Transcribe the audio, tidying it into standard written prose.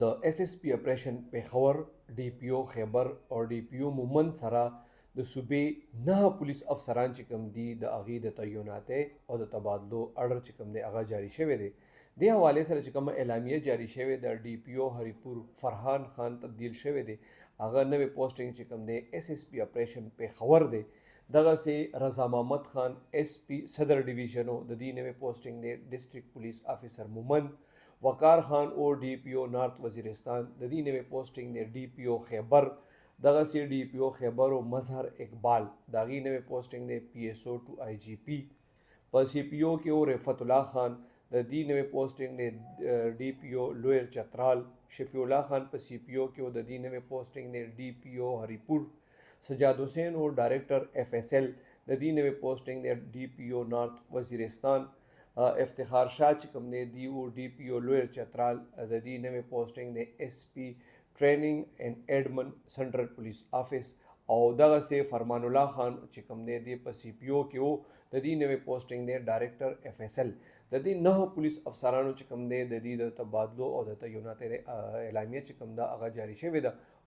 د اس اس پی اپریشن پیښور ډي پی او خیبر او ډي پی او مومند سره د صوبې 9 پولیس افسران چې کوم دي د اغې د تعینات او د تبادلو اړر چې کوم دی هغه جاری شوی دی. د حواله سره چې کوم اعلامیه جاری شوی د ډي پی او هریپور فرحان خان تبدیل شوی دی هغه نوې پوسټینګ چې کوم دی اس اس پی اپریشن پیښور دی. دغه سي رضا محمد خان اس پی صدر ډیویژن د دې نوې پوسټینګ دی ډسټریکټ پولیس افیسر مومند. وقار خان او ډي پی او نارت وزیرستان د دې نوې پوسټینګ دی ډي پی او خیبر. دغه سي ډي پی او خیبر او مظهر اقبال دا غي نوې پوسټینګ دی پی ایس او ټو آی جی پی. په سی پی او کې او رفعت الله خان د دې نوې پوسټینګ دی ډي پی او لویر چترال. شفیع الله خان په سی پی او کې او د دې نوې پوسټینګ دی ډي پی او هریپور. سجاد حسین او ډایریکټر اف ایس ایل د دې نوې پوسټینګ دی ډي پی او نارت وزیرستان. افتخار شاه چې کوم دی او ډي پی او لویر چترال د دې نوې پوسټینګ دی اس پی ټریننګ اینڈ ایډمن سنټرل پولیس افیس. او دغه سي فرمان الله خان چې کوم دی په سی پی او کې او د دې نوې پوسټینګ دی ډایریکټر اف ایس ایل. د دې 9 پولیس افسرانو چې کوم دی د دې د تبادلو او د تعینات اعلامیه چې کوم دا هغه جاری شوی ده